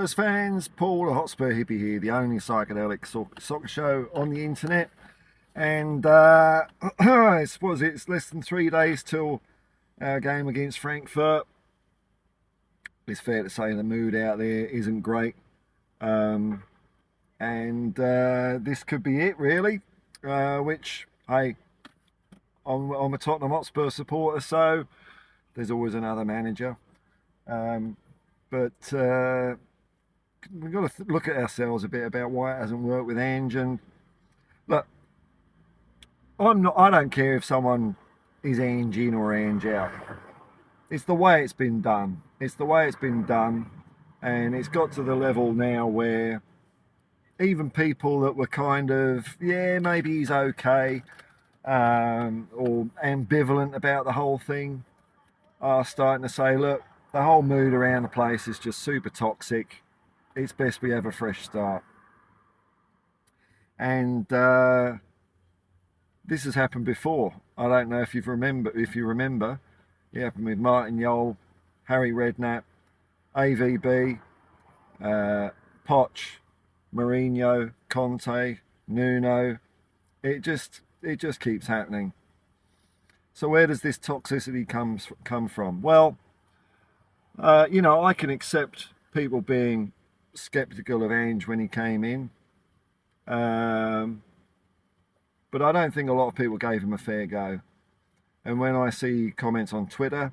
Of.Spurs fans, Paul, a Hotspur hippie here, the only psychedelic soccer show on the internet. And it's less than 3 days till our game against Frankfurt. It's fair to say the mood out there isn't great. This could be it, really. Which, hey, I'm a Tottenham Hotspur supporter, so there's always another manager. But we've got to look at ourselves a bit about why it hasn't worked with Ange. And look, I don't care if someone is Ange in or Ange out. It's the way it's been done. It's the way it's been done, and it's got to the level now where even people that were kind of, yeah, maybe he's okay, or ambivalent about the whole thing, are starting to say, look, the whole mood around the place is just super toxic. It's best we have a fresh start. And this has happened before. I don't know if you remember. It happened with Martin Jol, Harry Redknapp, AVB, Poch, Mourinho, Conte, Nuno. It just keeps happening. So where does this toxicity come from? Well, I can accept people being sceptical of Ange when he came in, but I don't think a lot of people gave him a fair go. And when I see comments on Twitter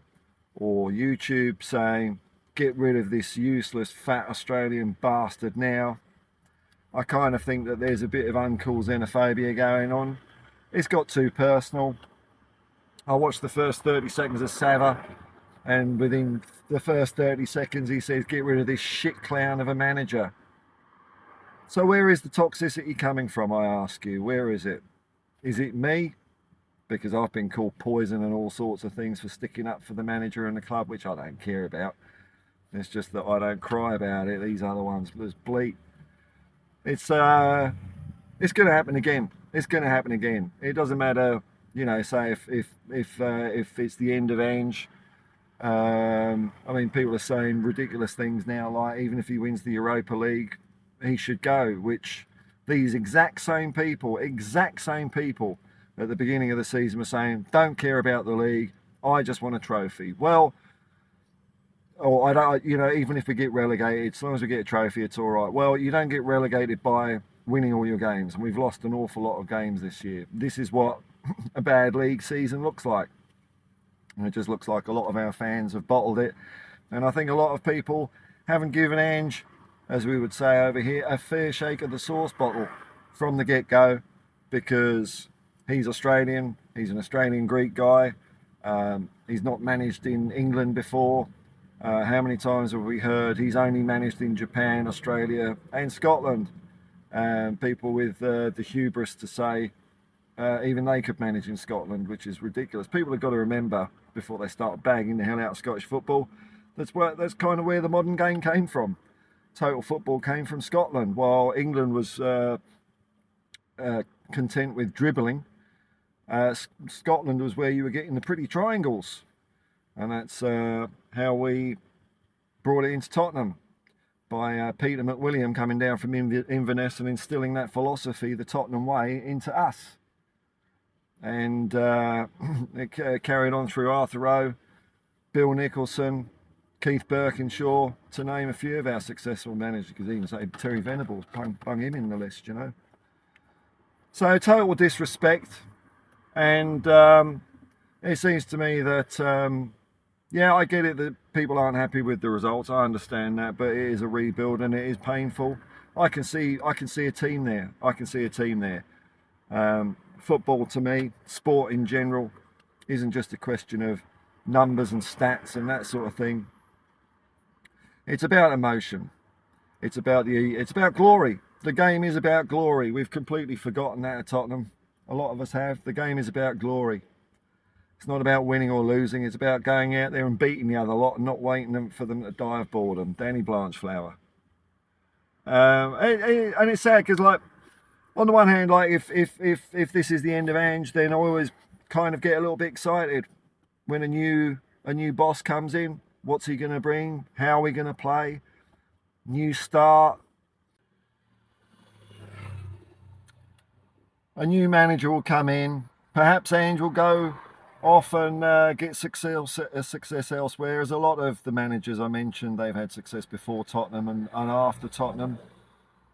or YouTube saying, get rid of this useless fat Australian bastard now, I kind of think that there's a bit of uncool xenophobia going on. It's got too personal. I watched the first 30 seconds of Sava, and within the first 30 seconds he says, get rid of this shit clown of a manager. So where is the toxicity coming from, I ask you? Where is it? Is it me? Because I've been called poison and all sorts of things for sticking up for the manager and the club, which I don't care about. It's just that I don't cry about it. These other ones just bleat. It's going to happen again. It's going to happen again. It doesn't matter, say if it's the end of Ange. People are saying ridiculous things now, like even if he wins the Europa League, he should go, which these exact same people at the beginning of the season were saying, don't care about the league, I just want a trophy. Well, I don't, even if we get relegated, as long as we get a trophy, it's all right. Well, you don't get relegated by winning all your games, and we've lost an awful lot of games this year. This is what a bad league season looks like. And it just looks like a lot of our fans have bottled it. And I think a lot of people haven't given Ange, as we would say over here, a fair shake of the sauce bottle from the get-go, because he's Australian, he's an Australian Greek guy, he's not managed in England before. How many times have we heard he's only managed in Japan, Australia and Scotland? People with the hubris to say even they could manage in Scotland, which is ridiculous. People have got to remember, before they start bagging the hell out of Scottish football, that's kind of where the modern game came from. Total football came from Scotland, while England was content with dribbling. Scotland was where you were getting the pretty triangles, and that's how we brought it into Tottenham, by Peter McWilliam coming down from Inverness and instilling that philosophy, the Tottenham way, into us. And it carried on through Arthur Rowe, Bill Nicholson, Keith Birkinshaw, to name a few of our successful managers, because even say Terry Venables bung him in the list, So total disrespect, and it seems to me that, I get it that people aren't happy with the results. I understand that, but it is a rebuild and it is painful. I can see a team there. Football, to me, sport in general, isn't just a question of numbers and stats and that sort of thing. It's about emotion. It's about glory. The game is about glory. We've completely forgotten that at Tottenham. A lot of us have. The game is about glory. It's not about winning or losing. It's about going out there and beating the other lot and not waiting for them to die of boredom. Danny Blanchflower. And it's sad because, like, on the one hand, like if this is the end of Ange, then I always kind of get a little bit excited when a new boss comes in. What's he going to bring? How are we going to play? new start. A new manager will come in. Perhaps Ange will go off and get success elsewhere. As a lot of the managers I mentioned, they've had success before Tottenham and after Tottenham.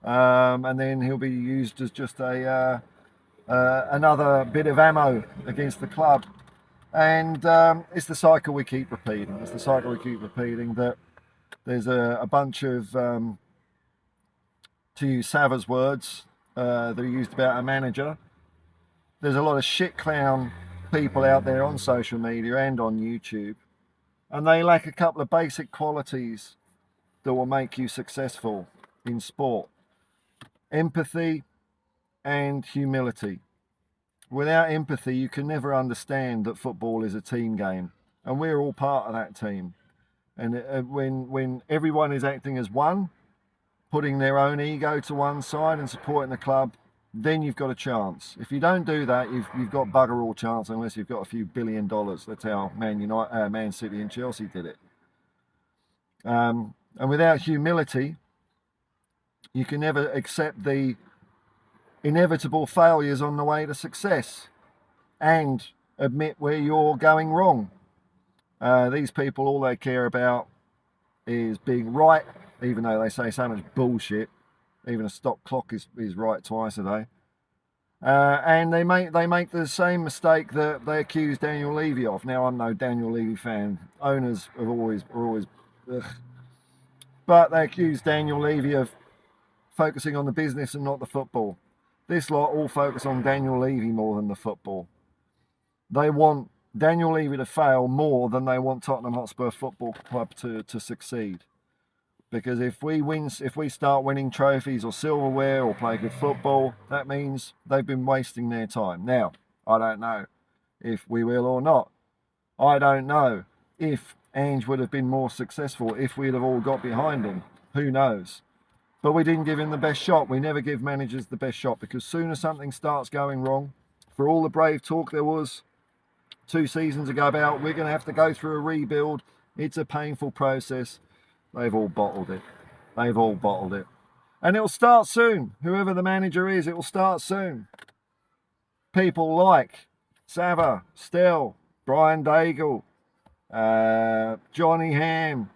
And then he'll be used as just another bit of ammo against the club. And it's the cycle we keep repeating. It's the cycle we keep repeating that there's a bunch of, to use Sava's words that he used about a manager, there's a lot of shit clown people out there on social media and on YouTube, and they lack a couple of basic qualities that will make you successful in sport: empathy and humility. Without empathy, you can never understand that football is a team game, and we're all part of that team. And when everyone is acting as one, putting their own ego to one side and supporting the club, then you've got a chance. If you don't do that, you've got bugger all chance unless you've got a few $1 billion. That's how Man City and Chelsea did it. And without humility, you can never accept the inevitable failures on the way to success and admit where you're going wrong. These people, all they care about is being right, even though they say so much bullshit. Even a stop clock is right twice a day. And they make the same mistake that they accuse Daniel Levy of. Now, I'm no Daniel Levy fan. Owners are always ugh. But they accuse Daniel Levy of focusing on the business and not the football. This lot all focus on Daniel Levy more than the football. They want Daniel Levy to fail more than they want Tottenham Hotspur Football Club to succeed. Because if we start winning trophies or silverware or play good football, that means they've been wasting their time. Now, I don't know if we will or not. I don't know if Ange would have been more successful if we'd have all got behind him. Who knows? But we didn't give him the best shot. We never give managers the best shot, because soon as something starts going wrong, for all the brave talk there was 2 seasons ago about we're going to have to go through a rebuild, it's a painful process. They've all bottled it. They've all bottled it. And it'll start soon. Whoever the manager is, it will start soon. People like Sava, Stell, Brian Daigle, Johnny Ham,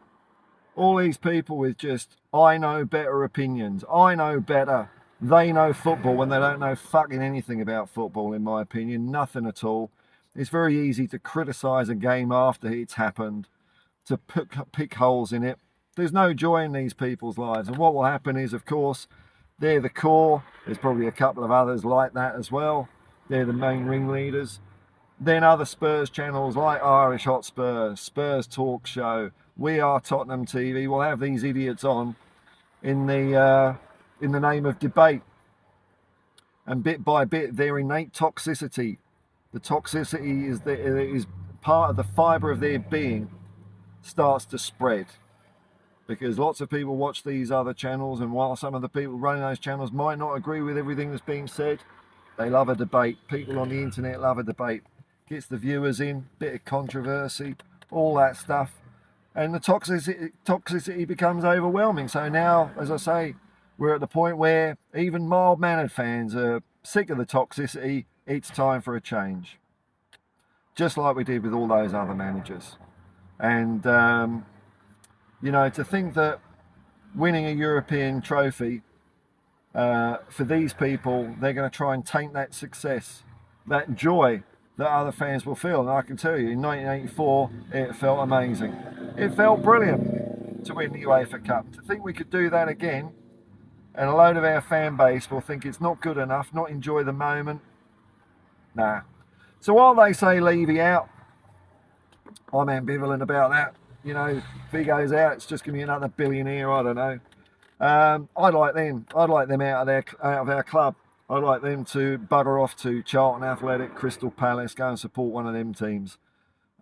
all these people with just, I know better opinions. I know better. They know football when they don't know fucking anything about football, in my opinion. Nothing at all. It's very easy to criticise a game after it's happened, to pick holes in it. There's no joy in these people's lives. And what will happen is, of course, they're the core. There's probably a couple of others like that as well. They're the main ringleaders. Then other Spurs channels like Irish Hotspur, Spurs Talk Show, We Are Tottenham TV will have these idiots on in the name of debate. And bit by bit, their innate toxicity, the toxicity is part of the fibre of their being, starts to spread. Because lots of people watch these other channels, and while some of the people running those channels might not agree with everything that's being said, they love a debate. People on the internet love a debate. Gets the viewers in, bit of controversy, all that stuff. And the toxicity becomes overwhelming. So now, as I say, we're at the point where even mild-mannered fans are sick of the toxicity. It's time for a change. Just like we did with all those other managers. And to think that winning a European trophy, for these people, they're going to try and taint that success, that joy that other fans will feel. And I can tell you, in 1984, it felt amazing. It felt brilliant to win the UEFA Cup. To think we could do that again, and a load of our fan base will think it's not good enough, not enjoy the moment. Nah. So while they say Levy out, I'm ambivalent about that. If he goes out, it's just going to be another billionaire. I don't know. I'd like them. I'd like them out of our club. I'd like them to bugger off to Charlton Athletic, Crystal Palace, go and support one of them teams.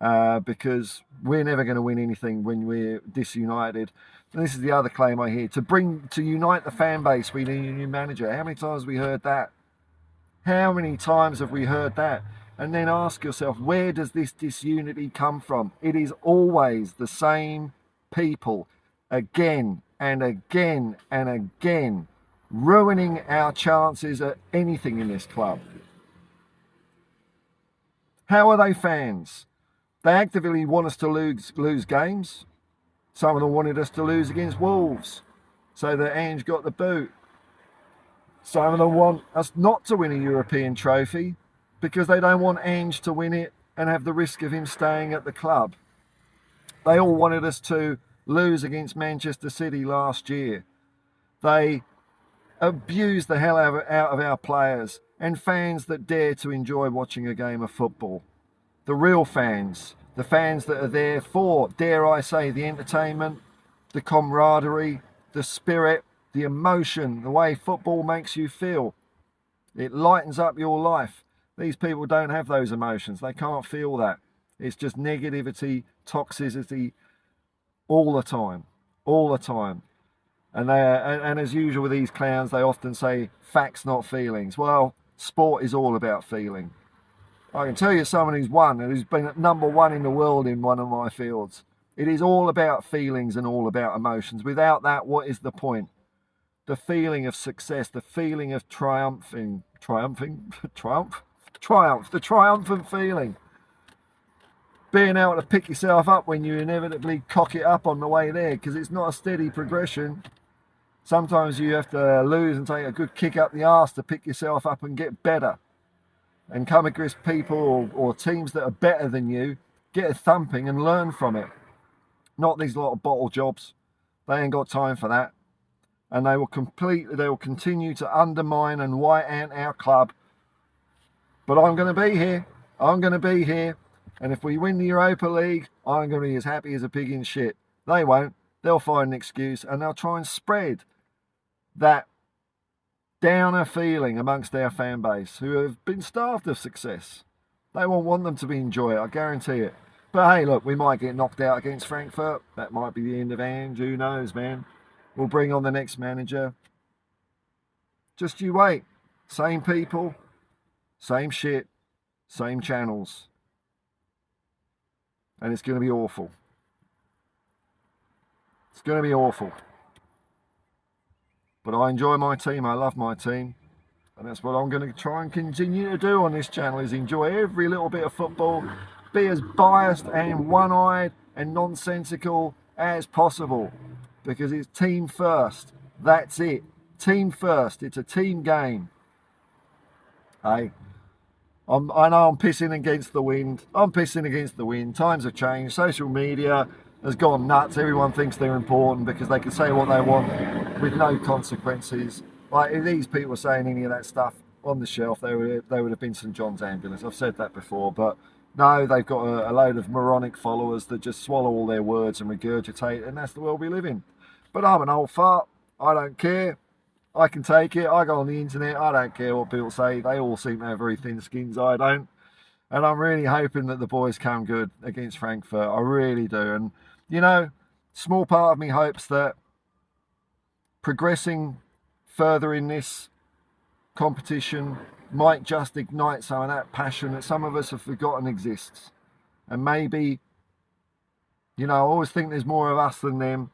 Because we're never going to win anything when we're disunited. And this is the other claim I hear: to unite the fan base, we need a new manager. How many times have we heard that? How many times have we heard that? And then ask yourself, where does this disunity come from? It is always the same people, again and again and again, ruining our chances at anything in this club. How are they fans? They actively want us to lose games. Some of them wanted us to lose against Wolves so that Ange got the boot. Some of them want us not to win a European trophy because they don't want Ange to win it and have the risk of him staying at the club. They all wanted us to lose against Manchester City last year. They abused the hell out of our players and fans that dare to enjoy watching a game of football. The real fans, the fans that are there for, dare I say, the entertainment, the camaraderie, the spirit, the emotion, the way football makes you feel. It lightens up your life. These people don't have those emotions. They can't feel that. It's just negativity, toxicity, all the time. And as usual with these clowns, they often say, facts, not feelings. Well, sport is all about feeling. I can tell you someone who's won and who's been at number one in the world in one of my fields. It is all about feelings and all about emotions. Without that, what is the point? The feeling of success, the feeling of triumph, the triumphant feeling. Being able to pick yourself up when you inevitably cock it up on the way there, because it's not a steady progression. Sometimes you have to lose and take a good kick up the arse to pick yourself up and get better. And come against people or teams that are better than you, get a thumping and learn from it. Not these lot of bottle jobs. They ain't got time for that. And they will continue to undermine and white ant our club. But I'm going to be here. And if we win the Europa League, I'm going to be as happy as a pig in shit. They won't. They'll find an excuse and they'll try and spread that downer feeling amongst our fan base who have been starved of success. They won't want them to enjoy it, I guarantee it. But hey, look, we might get knocked out against Frankfurt. That might be the end of Ange. Who knows, man? We'll bring on the next manager. Just you wait. Same people, same shit, same channels. And it's going to be awful. It's going to be awful. But I enjoy my team. I love my team. And that's what I'm going to try and continue to do on this channel, is enjoy every little bit of football. Be as biased and one-eyed and nonsensical as possible. Because it's team first. That's it. Team first. It's a team game. Hey, I know I'm pissing against the wind. Times have changed. Social media has gone nuts. Everyone thinks they're important because they can say what they want with no consequences. Like, if these people were saying any of that stuff on the shelf, they would have been St John's Ambulance. I've said that before, but no, they've got a load of moronic followers that just swallow all their words and regurgitate, and that's the world we live in. But I'm an old fart. I don't care. I can take it. I go on the internet. I don't care what people say. They all seem to have very thin skins. I don't. And I'm really hoping that the boys come good against Frankfurt. I really do. And, you know, small part of me hopes that progressing further in this competition might just ignite some of that passion that some of us have forgotten exists. And maybe, you know, I always think there's more of us than them.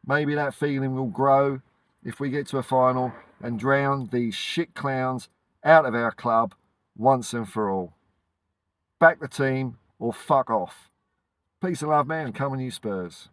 Maybe that feeling will grow if we get to a final and drown these shit clowns out of our club once and for all. Back the team or fuck off. Peace and love, man. Come on, you Spurs.